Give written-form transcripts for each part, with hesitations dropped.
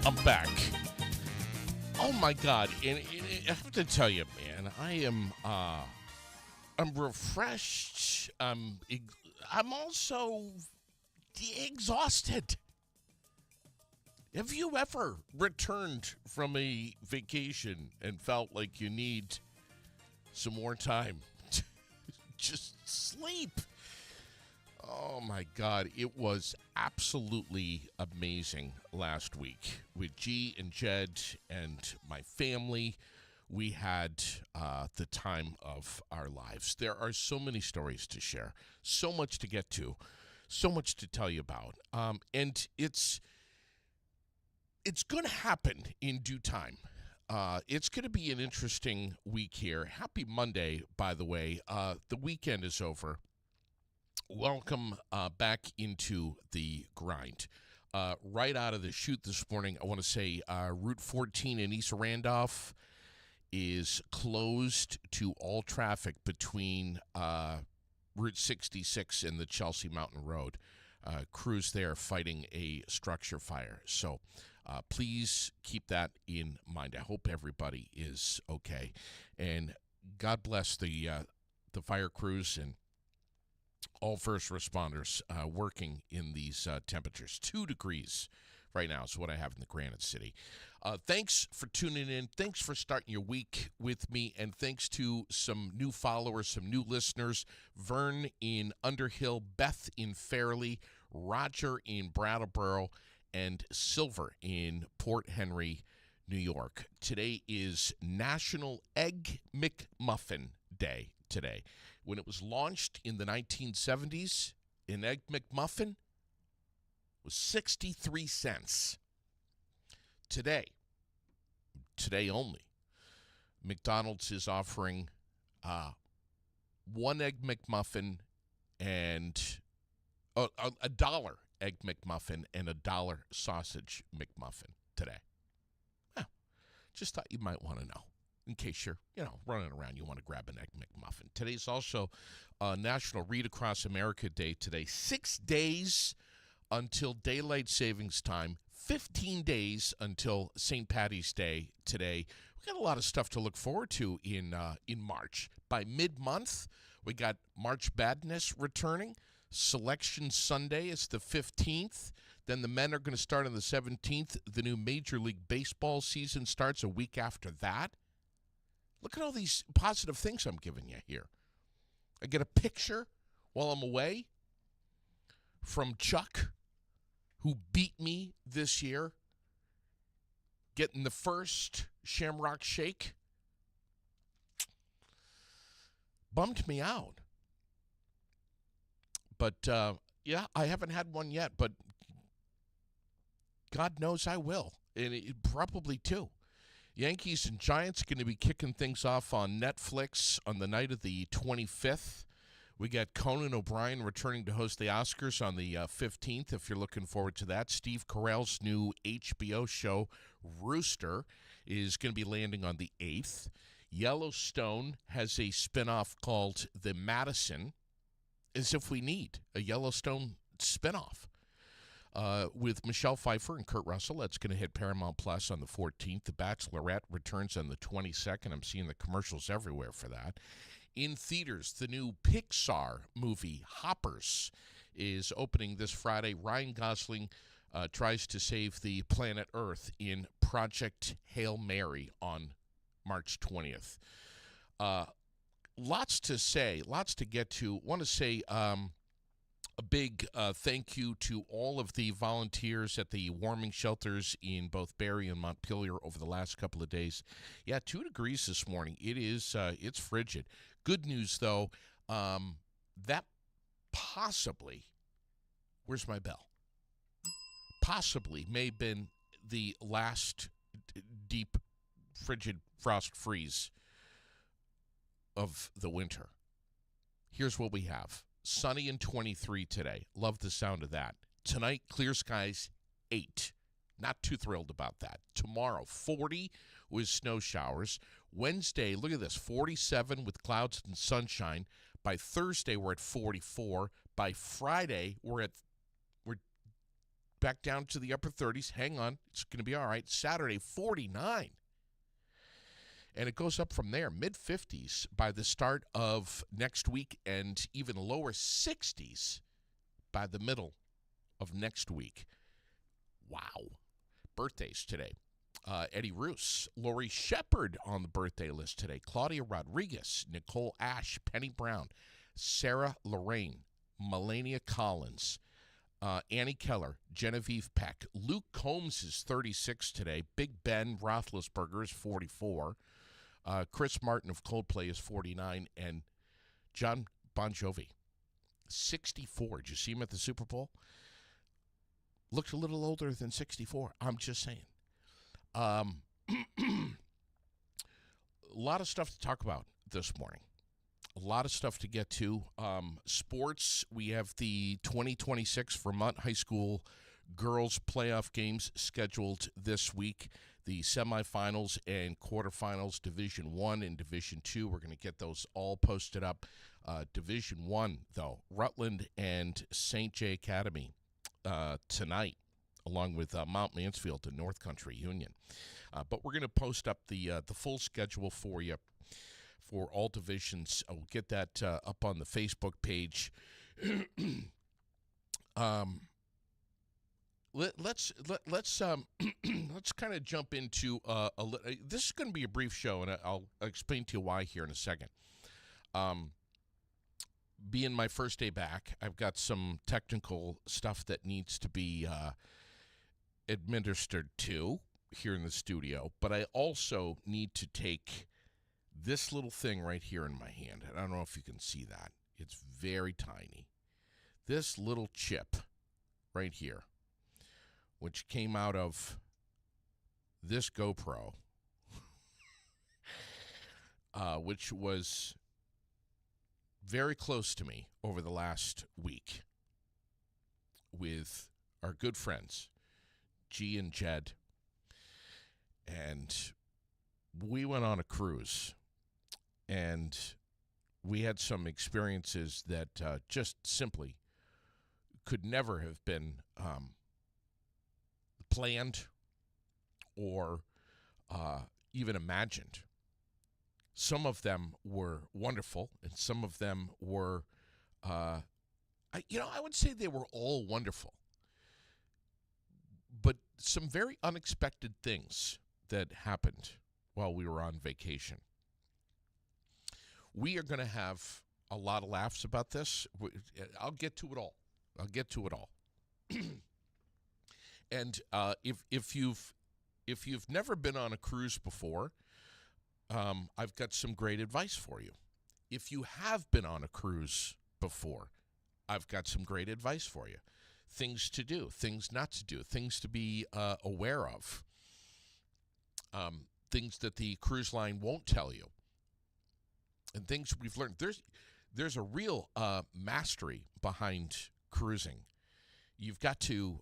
I'm back. Oh my God! And I have to tell you, man, I'm refreshed. I'm also exhausted. Have you ever returned from a vacation and felt like you need some more time to just sleep? Oh my God, it was absolutely amazing last week with G and Jed and my family. We had the time of our lives. There are so many stories to share, so much to get to, so much to tell you about, and it's going to happen in due time. It's going to be an interesting week here. Happy Monday, by the way. The weekend is over. Welcome back into the grind. Right out of the chute this morning, I want to say Route 14 in East Randolph is closed to all traffic between Route 66 and the Chelsea Mountain Road. Crews there fighting a structure fire. So please keep that in mind. I hope everybody is okay. And God bless the fire crews and all first responders working in these temperatures. 2 degrees right now is what I have in the Granite City. Thanks for tuning in. Thanks for starting your week with me. And thanks to some new followers, some new listeners. Vern in Underhill, Beth in Fairleigh, Roger in Brattleboro, and Silver in Port Henry, New York. Today is National Egg McMuffin Day. Today, when it was launched in the 1970s, an Egg McMuffin was 63 cents. Today only, McDonald's is offering one Egg McMuffin and a dollar Egg McMuffin and a dollar sausage McMuffin today. Just thought you might want to know. In case you're, running around, you want to grab an Egg McMuffin. Today's also National Read Across America Day today. 6 days until Daylight Savings Time. 15 days until St. Paddy's Day today. We got a lot of stuff to look forward to in March. By mid-month, we got March Madness returning. Selection Sunday is the 15th. Then the men are going to start on the 17th. The new Major League Baseball season starts a week after that. Look at all these positive things I'm giving you here. I get a picture while I'm away from Chuck, who beat me this year, getting the first Shamrock Shake. Bummed me out. But, I haven't had one yet, but God knows I will, and probably two. Yankees and Giants going to be kicking things off on Netflix on the night of the 25th. We got Conan O'Brien returning to host the Oscars on the 15th, if you're looking forward to that. Steve Carell's new HBO show, Rooster, is going to be landing on the 8th. Yellowstone has a spinoff called The Madison, as if we need a Yellowstone spinoff. With Michelle Pfeiffer and Kurt Russell. That's going to hit Paramount Plus on the 14th. The Bachelorette returns on the 22nd. I'm seeing the commercials everywhere for that. In theaters, the new Pixar movie, Hoppers, is opening this Friday. Ryan Gosling tries to save the planet Earth in Project Hail Mary on March 20th. Lots to say, lots to get to. Want to say a big thank you to all of the volunteers at the warming shelters in both Barrie and Montpelier over the last couple of days. Yeah, 2 degrees this morning. It is, it's frigid. Good news, though, that possibly, where's my bell? Possibly may have been the last deep, frigid frost freeze of the winter. Here's what we have. Sunny and 23 today. Love the sound of that. Tonight, clear skies, 8. Not too thrilled about that. Tomorrow, 40 with snow showers. Wednesday, look at this, 47 with clouds and sunshine. By Thursday, we're at 44. By Friday, we're back down to the upper 30s. Hang on. It's going to be all right. Saturday, 49. And it goes up from there, mid-50s by the start of next week, and even lower 60s by the middle of next week. Wow. Birthdays today. Eddie Roos, Lori Shepard on the birthday list today, Claudia Rodriguez, Nicole Ash, Penny Brown, Sarah Lorraine, Melania Collins, Annie Keller, Genevieve Peck. Luke Combs is 36 today. Big Ben Roethlisberger is 44. Chris Martin of Coldplay is 49. And John Bon Jovi, 64. Did you see him at the Super Bowl? Looks a little older than 64. I'm just saying. A lot of stuff to talk about this morning. A lot of stuff to get to. Sports, we have the 2026 Vermont High School girls playoff games scheduled this week. The semifinals and quarterfinals, Division I and Division II. We're going to get those all posted up. Division I, though, Rutland and St. J Academy tonight, along with Mount Mansfield and North Country Union. But we're going to post up the full schedule for you for all divisions. We'll get that up on the Facebook page. Let's kind of jump into this is going to be a brief show, and I'll explain to you why here in a second. Being my first day back, I've got some technical stuff that needs to be administered to here in the studio, but I also need to take this little thing right here in my hand. I don't know if you can see that. It's very tiny. This little chip right here, which came out of this GoPro, which was very close to me over the last week with our good friends, G and Jed. And we went on a cruise, and we had some experiences that just simply could never have been planned or even imagined. Some of them were wonderful, and some of them were, I would say they were all wonderful. But some very unexpected things that happened while we were on vacation. We are going to have a lot of laughs about this. I'll get to it all. And if you've never been on a cruise before, I've got some great advice for you. If you have been on a cruise before, I've got some great advice for you. Things to do, things not to do, things to be aware of, things that the cruise line won't tell you, and things we've learned. There's a real mastery behind cruising. You got to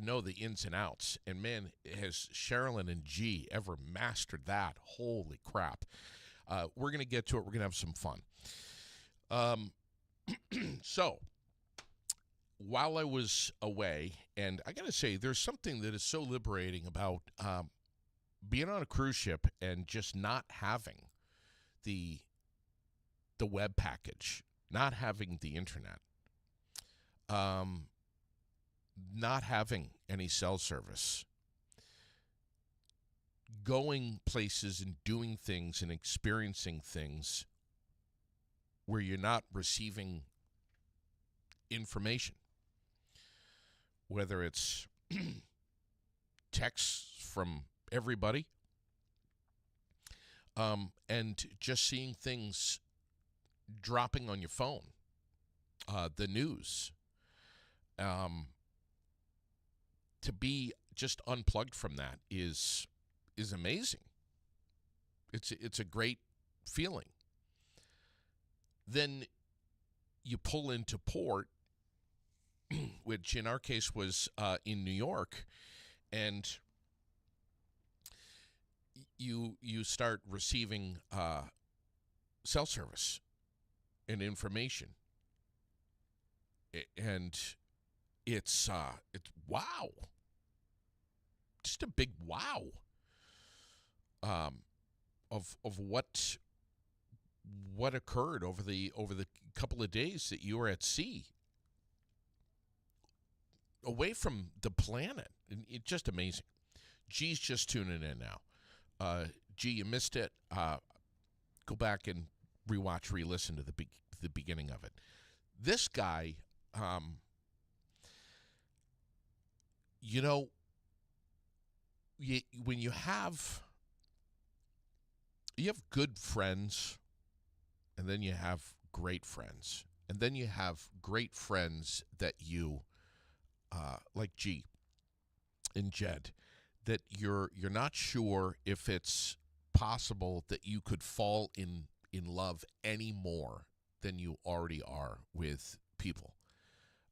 know the ins and outs. And man, has Sherilyn and G ever mastered that? Holy crap! We're gonna get to it. We're gonna have some fun. So, while I was away, and I gotta say, there's something that is so liberating about being on a cruise ship and just not having the web package, not having the internet, not having any cell service, going places and doing things and experiencing things where you're not receiving information, whether it's texts from everybody, and just seeing things dropping on your phone, the news, to be just unplugged from that is amazing. It's a great feeling. Then you pull into port, which in our case was in New York, and you start receiving cell service and information. And it's wow, just a big wow, um, of what occurred over the couple of days that you were at sea, away from the planet. It's just amazing. G's just tuning in now. G, you missed it. Go back and rewatch, re-listen to the beginning of it. This guy, you know, when you have good friends, and then you have great friends, and then you have great friends that you like G and Jed, that you're not sure if it's possible that you could fall in love any more than you already are with people.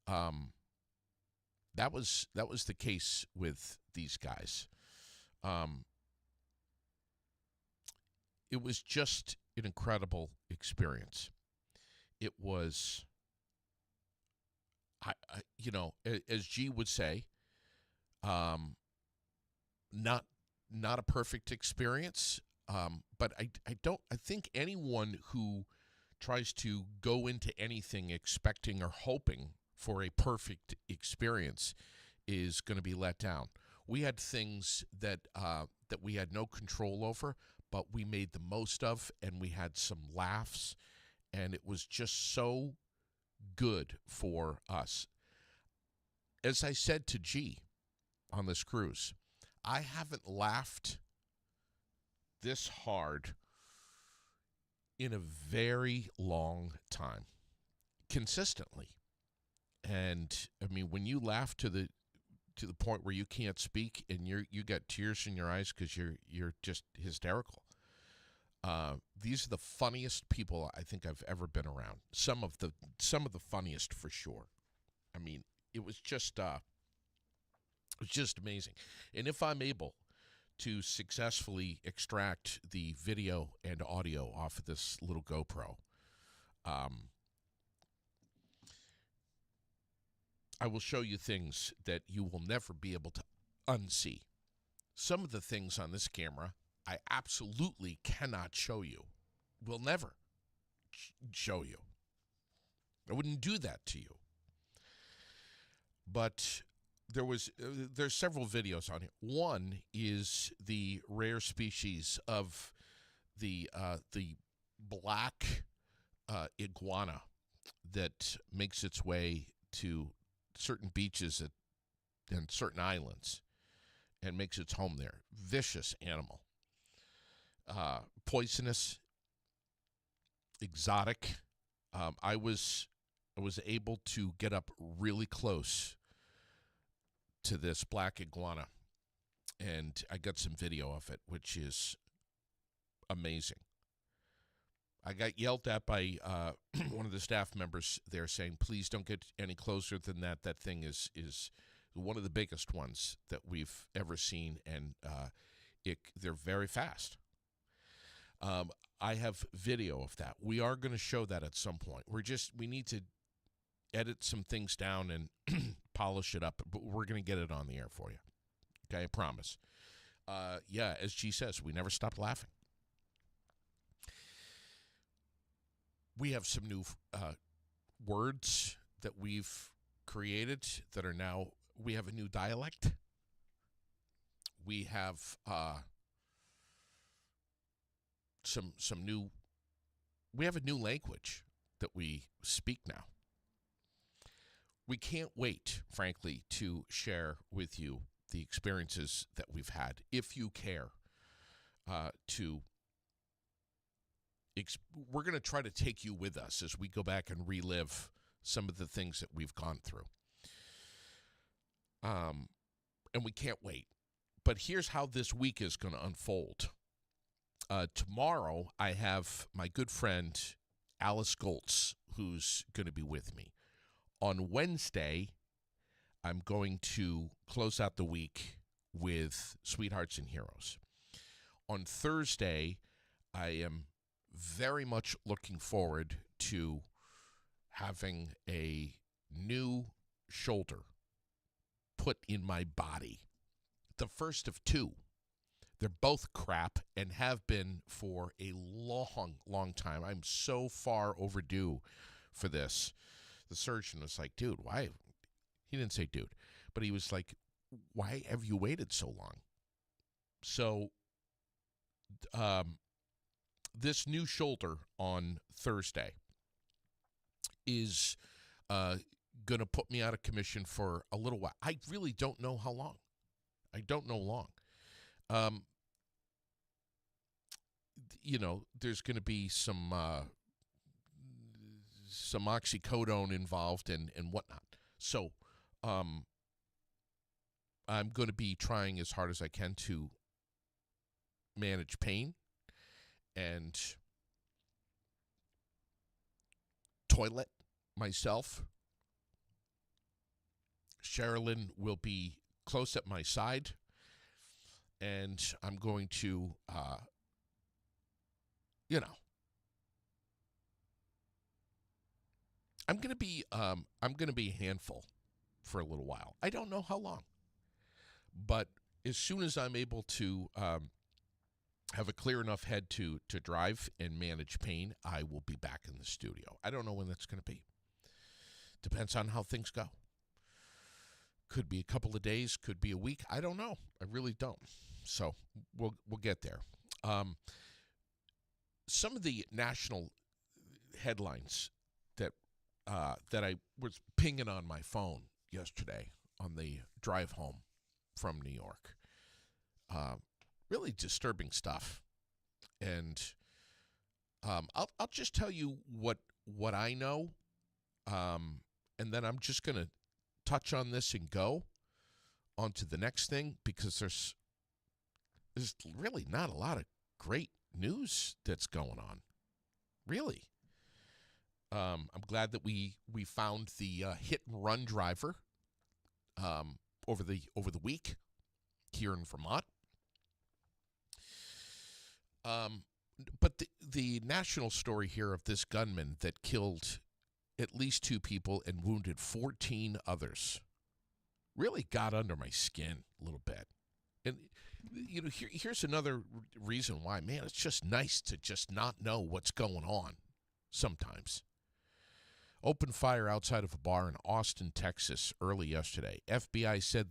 That was the case with these guys. It was just an incredible experience. It was, as G would say, not a perfect experience. But I think anyone who tries to go into anything expecting or hoping for a perfect experience is going to be let down. We had things that we had no control over, but we made the most of, and we had some laughs, and it was just so good for us. As I said to G on this cruise, I haven't laughed this hard in a very long time, consistently. And I mean, when you laugh to the point where you can't speak and you got tears in your eyes because you're just hysterical. These are the funniest people I think I've ever been around. Some of the funniest for sure. I mean, it was just amazing. And if I'm able to successfully extract the video and audio off of this little GoPro, I will show you things that you will never be able to unsee. Some of the things on this camera I absolutely cannot show you. Will never show you. I wouldn't do that to you. But there's several videos on here. One is the rare species of the black iguana that makes its way to certain beaches and certain islands and makes its home there. Vicious animal. Poisonous, exotic. I was able to get up really close to this black iguana, and I got some video of it, which is amazing. I got yelled at by one of the staff members there saying, please don't get any closer than that. That thing is one of the biggest ones that we've ever seen, and they're very fast. I have video of that. We are going to show that at some point. We need to edit some things down and polish it up, but we're going to get it on the air for you. Okay, I promise. Yeah, as G says, we never stopped laughing. We have some new words that we've created that are now, we have a new dialect. We have we have a new language that we speak now. We can't wait, frankly, to share with you the experiences that we've had, if you care. We're going to try to take you with us as we go back and relive some of the things that we've gone through. And we can't wait. But here's how this week is going to unfold. Tomorrow, I have my good friend Alice Goltz, who's going to be with me. On Wednesday, I'm going to close out the week with Sweethearts and Heroes. On Thursday, I am very much looking forward to having a new shoulder put in my body. The first of two. They're both crap and have been for a long, long time. I'm so far overdue for this. The surgeon was like, dude, why? He didn't say dude, but he was like, why have you waited so long? So this new shoulder on Thursday is going to put me out of commission for a little while. I really don't know how long. I don't know long. There's going to be some oxycodone involved and whatnot. So I'm going to be trying as hard as I can to manage pain and toilet myself. Sherilyn will be close at my side, and I'm going to, I'm going to be a handful for a little while. I don't know how long, but as soon as I'm able to have a clear enough head to drive and manage pain, I will be back in the studio. I don't know when that's going to be. Depends on how things go. Could be a couple of days, could be a week. I don't know. I really don't. So we'll get there. Some of the national headlines that I was pinging on my phone yesterday on the drive home from New York. Really disturbing stuff. And I'll just tell you what I know, and then I'm just going to touch on this and go on to the next thing, because there's really not a lot of great news that's going on. Really. I'm glad that we found the hit and run driver over the week here in Vermont. But the national story here of this gunman that killed at least 2 people and wounded 14 others really got under my skin a little bit. And, here's another reason why, man, it's just nice to just not know what's going on sometimes. Open fire outside of a bar in Austin, Texas, early yesterday. FBI said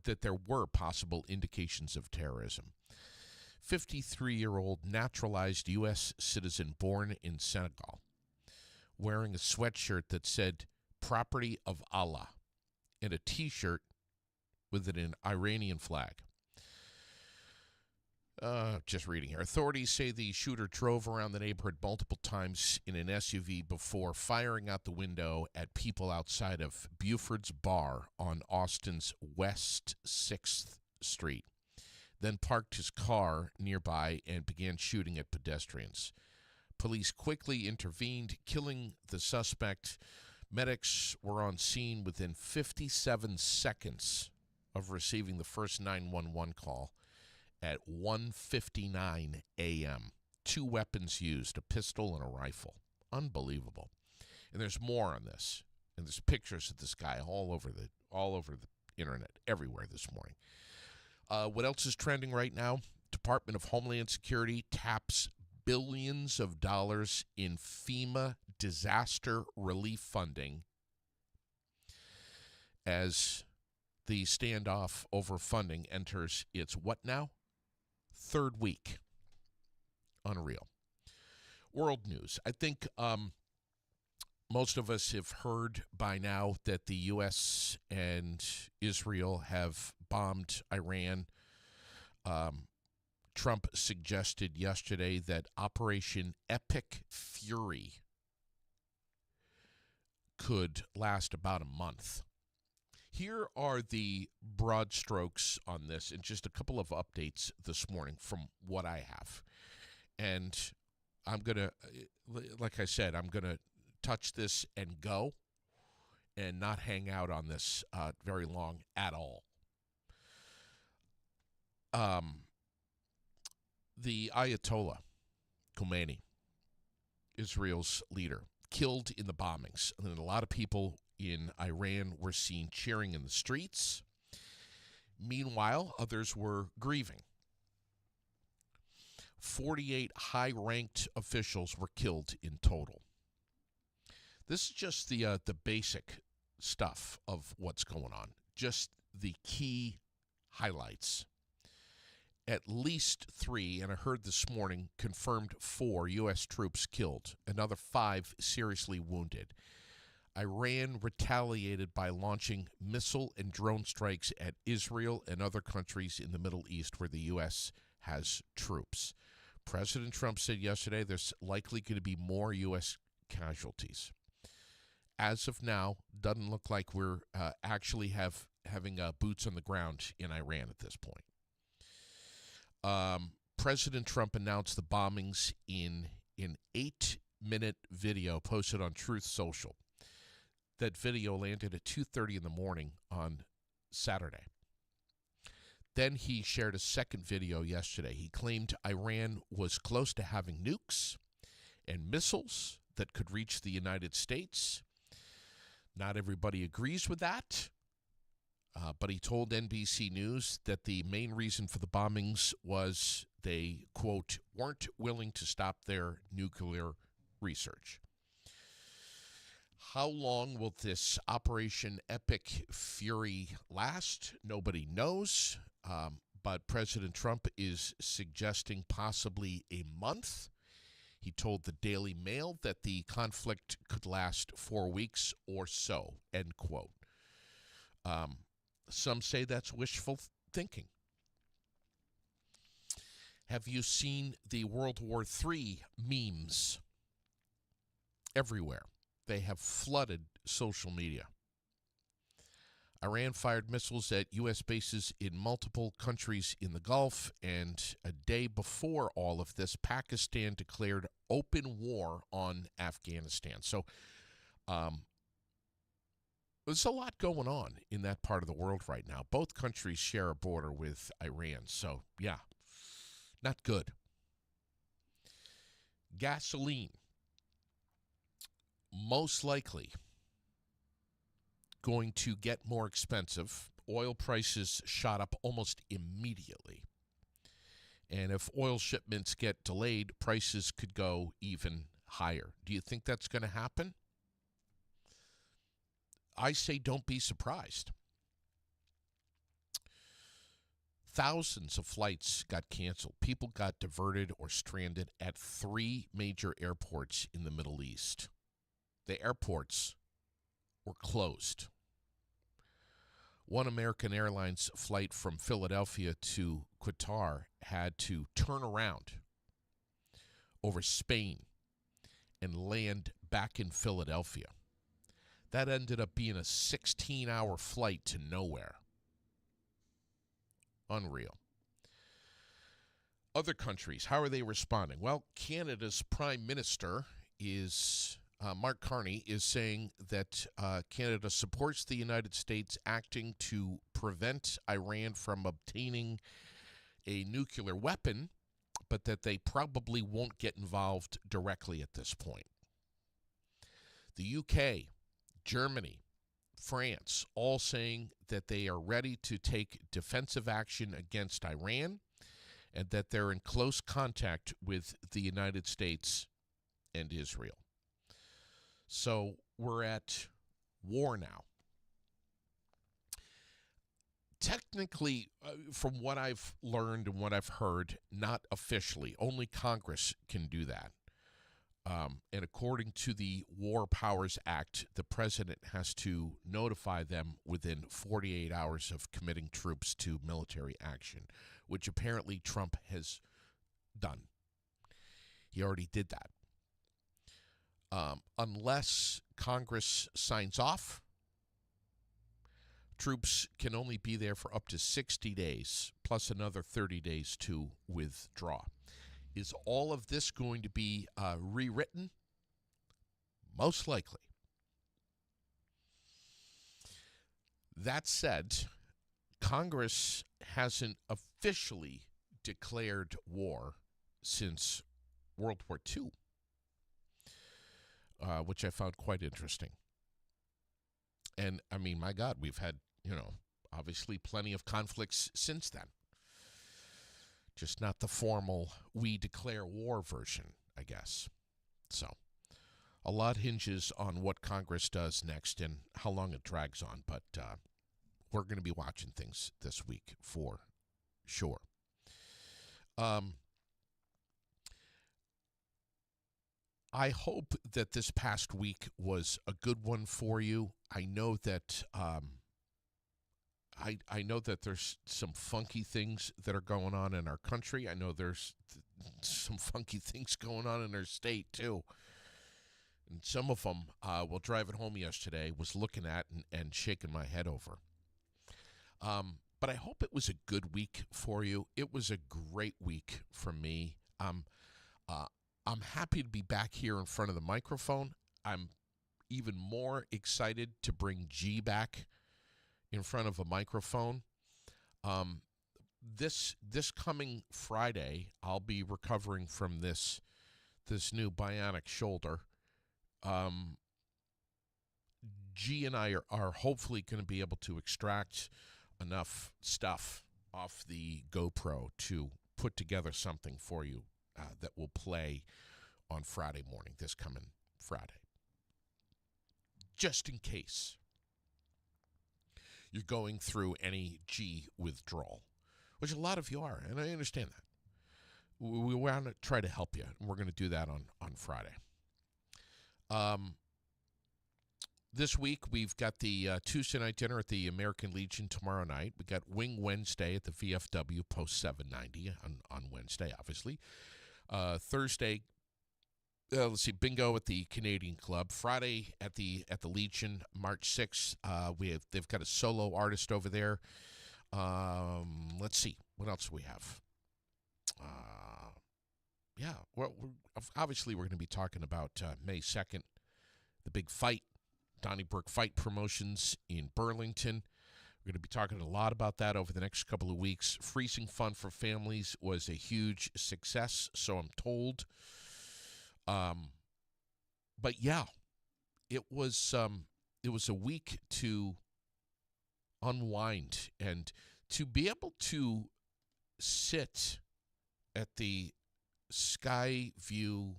that there were possible indications of terrorism. 53-year-old naturalized U.S. citizen born in Senegal, wearing a sweatshirt that said "Property of Allah" and a T-shirt with an Iranian flag. Just reading here. Authorities say the shooter drove around the neighborhood multiple times in an SUV before firing out the window at people outside of Buford's Bar on Austin's West 6th Street, then parked his car nearby and began shooting at pedestrians. Police quickly intervened, killing the suspect. Medics were on scene within 57 seconds of receiving the first 911 call at 1:59 a.m. 2 weapons used, a pistol and a rifle. Unbelievable. And there's more on this. And there's pictures of this guy all over the internet, everywhere this morning. What else is trending right now? Department of Homeland Security taps billions of dollars in FEMA disaster relief funding as the standoff over funding enters its what now? 3rd week. Unreal. World news. I think most of us have heard by now that the U.S. and Israel have bombed Iran. Trump suggested yesterday that Operation Epic Fury could last about a month. Here are the broad strokes on this and just a couple of updates this morning from what I have. And I'm going to, like I said, I'm going to touch this and go and not hang out on this very long at all. The Ayatollah Khomeini, Israel's leader, killed in the bombings. And a lot of people in Iran were seen cheering in the streets. Meanwhile, others were grieving. 48 high-ranked officials were killed in total. This is just the basic stuff of what's going on, just the key highlights. At least 3, and I heard this morning, confirmed 4 U.S. troops killed, another 5 seriously wounded. Iran retaliated by launching missile and drone strikes at Israel and other countries in the Middle East where the U.S. has troops. President Trump said yesterday there's likely going to be more U.S. casualties. As of now, doesn't look like we're actually having boots on the ground in Iran at this point. President Trump announced the bombings in an 8-minute video posted on Truth Social. That video landed at 2:30 in the morning on Saturday. Then he shared a second video yesterday. He claimed Iran was close to having nukes and missiles that could reach the United States. Not everybody agrees with that. But he told NBC News that the main reason for the bombings was they, quote, weren't willing to stop their nuclear research. How long will this Operation Epic Fury last? Nobody knows. But President Trump is suggesting possibly a month. He told the Daily Mail that the conflict could last 4 weeks or so, end quote. Some say that's wishful thinking. Have you seen the World War III memes? Everywhere. They have flooded social media. Iran fired missiles at U.S. bases in multiple countries in the Gulf, and a day before all of this, Pakistan declared open war on Afghanistan. So, there's a lot going on in that part of the world right now. Both countries share a border with Iran, so yeah, not good. Gasoline, most likely going to get more expensive. Oil prices shot up almost immediately. And if oil shipments get delayed, prices could go even higher. Do you think that's going to happen? I say don't be surprised. Thousands of flights got canceled. People got diverted or stranded at 3 major airports in the Middle East. The airports were closed. One American Airlines flight from Philadelphia to Qatar had to turn around over Spain and land back in Philadelphia. That ended up being a 16-hour flight to nowhere. Unreal. Other countries, how are they responding? Well, Canada's Prime Minister is, Mark Carney, is saying that Canada supports the United States acting to prevent Iran from obtaining a nuclear weapon, but that they probably won't get involved directly at this point. The UK, Germany, France, all saying that they are ready to take defensive action against Iran and that they're in close contact with the United States and Israel. So we're at war now. Technically, from what I've learned and what I've heard, not officially. Only Congress can do that. And according to the War Powers Act, the president has to notify them within 48 hours of committing troops to military action, which apparently Trump has done. He already did that. Unless Congress signs off, troops can only be there for up to 60 days, plus another 30 days to withdraw. Is all of this going to be rewritten? Most likely. That said, Congress hasn't officially declared war since World War II, which I found quite interesting. And I mean, my God, we've had, obviously plenty of conflicts since then. Just not the formal we declare war version, I guess. So a lot hinges on what Congress does next and how long it drags on. But we're going to be watching things this week for sure. I hope that this past week was a good one for you. I know that I know that there's some funky things that are going on in our country. I know there's some funky things going on in our state too. And some of them, while driving home yesterday, was looking at and shaking my head over. But I hope it was a good week for you. It was a great week for me. I'm happy to be back here in front of the microphone. I'm even more excited to bring G back in front of a microphone. This coming Friday, I'll be recovering from this new bionic shoulder. G and I are hopefully going to be able to extract enough stuff off the GoPro to put together something for you that will play on Friday morning, this coming Friday. Just in case you're going through any G withdrawal, which a lot of you are, and I understand that. We want to try to help you, and we're going to do that on Friday. This week, we've got the Tuesday night dinner at the American Legion tomorrow night. We got Wing Wednesday at the VFW post 790 on Wednesday, obviously. Thursday, bingo at the Canadian Club. Friday at the Legion, March 6th. They've got a solo artist over there. Let's see, what else do we have? Well, obviously we're going to be talking about May 2nd, the big fight, Donnybrook Fight Promotions in Burlington. We're going to be talking a lot about that over the next couple of weeks. Freezing Fun for Families was a huge success, so I'm told. But yeah, it was a week to unwind and to be able to sit at the Skyview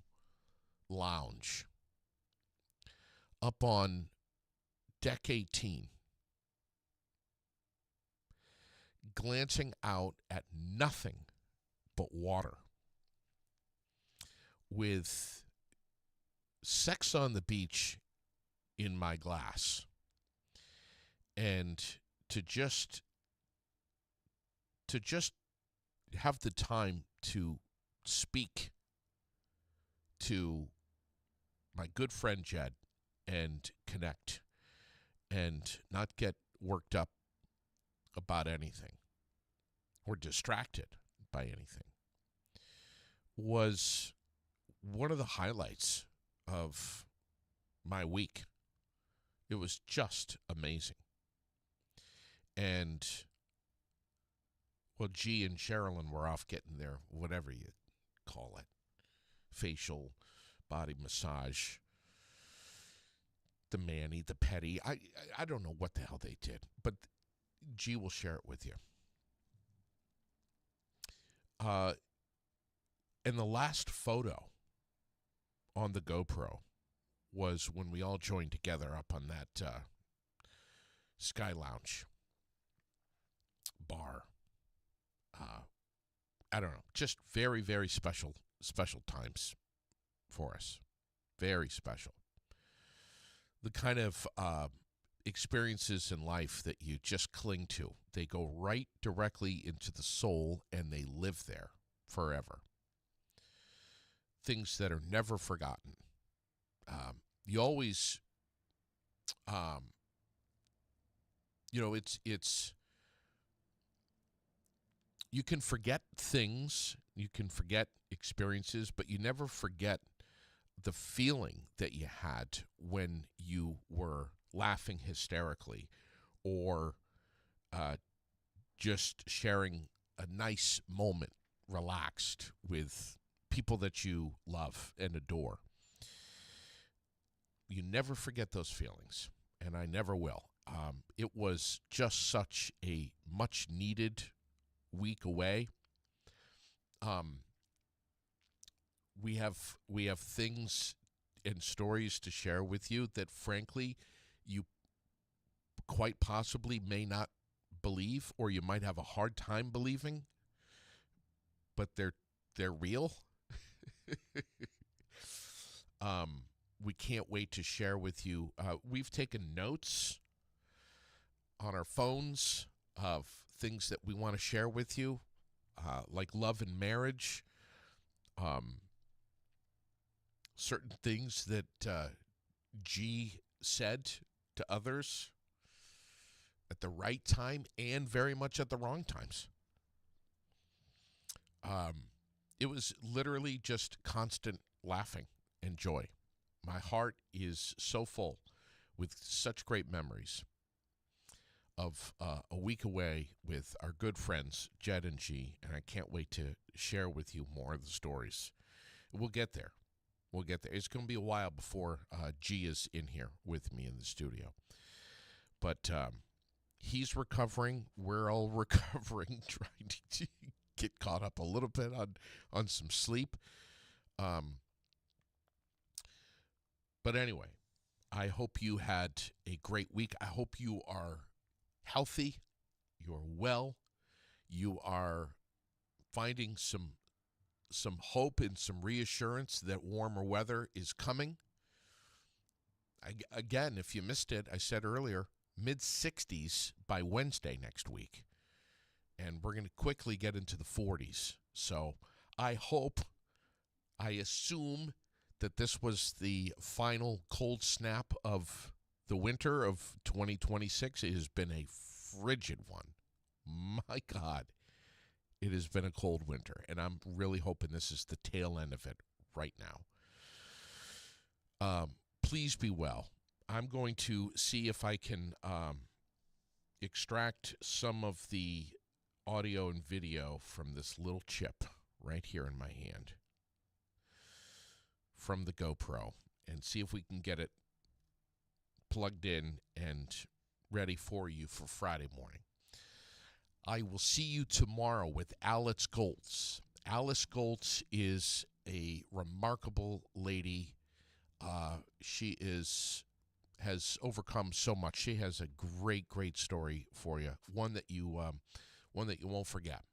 Lounge up on deck 18, glancing out at nothing but water, with Sex on the Beach in my glass, and to just have the time to speak to my good friend Jed and connect and not get worked up about anything or distracted by anything was one of the highlights of my week. It was just amazing. And, well, G and Sherilyn were off getting their, whatever you call it, facial body massage, the mani, the pedi. I don't know what the hell they did, but G will share it with you. And the last photo on the GoPro was when we all joined together up on that Sky Lounge bar. I don't know, just very, very special times for us. Very special. The kind of experiences in life that you just cling to. They go right directly into the soul and they live there forever. Things that are never forgotten. You always, it's, you can forget things, you can forget experiences, but you never forget the feeling that you had when you were laughing hysterically or just sharing a nice moment, relaxed with people that you love and adore. You never forget those feelings. and I never will. It was just such a much-needed week away. We have things and stories to share with you that, frankly, you quite possibly may not believe, or you might have a hard time believing, but they're real. We can't wait to share with you. We've taken notes on our phones of things that we want to share with you, like love and marriage, certain things that G said to others at the right time and very much at the wrong times. It was literally just constant laughing and joy. My heart is so full with such great memories of a week away with our good friends, Jed and G, and I can't wait to share with you more of the stories. We'll get there. We'll get there. It's going to be a while before G is in here with me in the studio. But he's recovering. We're all recovering, trying to get caught up a little bit on some sleep. But anyway, I hope you had a great week. I hope you are healthy, you're well, you are finding some hope and some reassurance that warmer weather is coming. Again, if you missed it, I said earlier, mid-60s by Wednesday next week. And we're going to quickly get into the 40s. So I assume that this was the final cold snap of the winter of 2026. It has been a frigid one. My God, it has been a cold winter, and I'm really hoping this is the tail end of it right now. Please be well. I'm going to see if I can extract some of the audio and video from this little chip right here in my hand from the GoPro and see if we can get it plugged in and ready for you for Friday morning. I will see you tomorrow with Alice Goltz. Alice Goltz is a remarkable lady. She has overcome so much. She has a great story for you. One that you won't forget.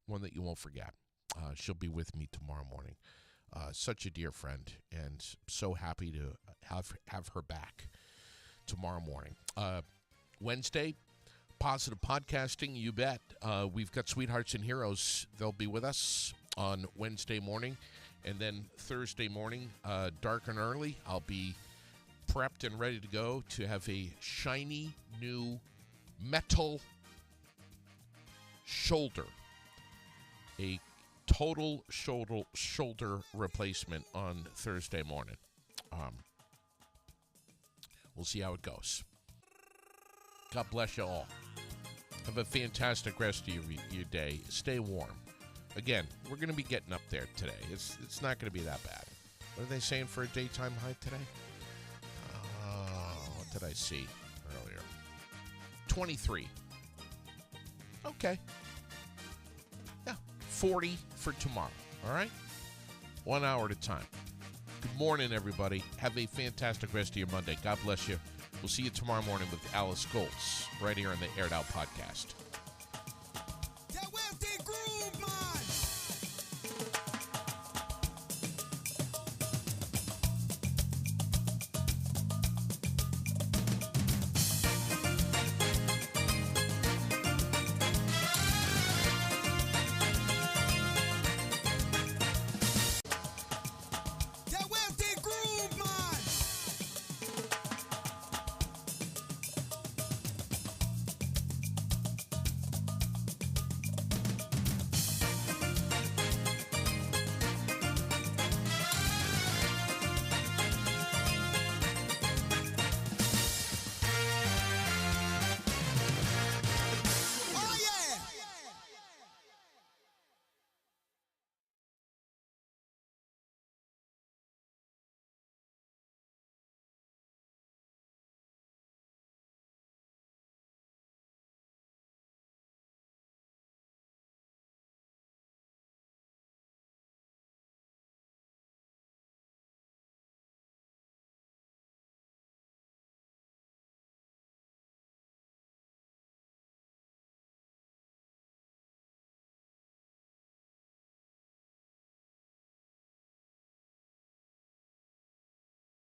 One that you won't forget. She'll be with me tomorrow morning. Such a dear friend, and so happy to have her back tomorrow morning. Wednesday, Positive Podcasting, you bet. We've got Sweethearts and Heroes. They'll be with us on Wednesday morning. And then Thursday morning, dark and early, I'll be prepped and ready to go to have a shiny new metal shoulder. A total shoulder replacement on Thursday morning. We'll see how it goes. God bless you all. Have a fantastic rest of your day. Stay warm. Again, we're going to be getting up there today. It's not going to be that bad. What are they saying for a daytime high today? What did I see earlier? 23. Okay. Yeah, 40 for tomorrow. All right? 1 hour at a time. Good morning, everybody. Have a fantastic rest of your Monday. God bless you. We'll see you tomorrow morning with Alice Goltz right here on the Aired Out Podcast.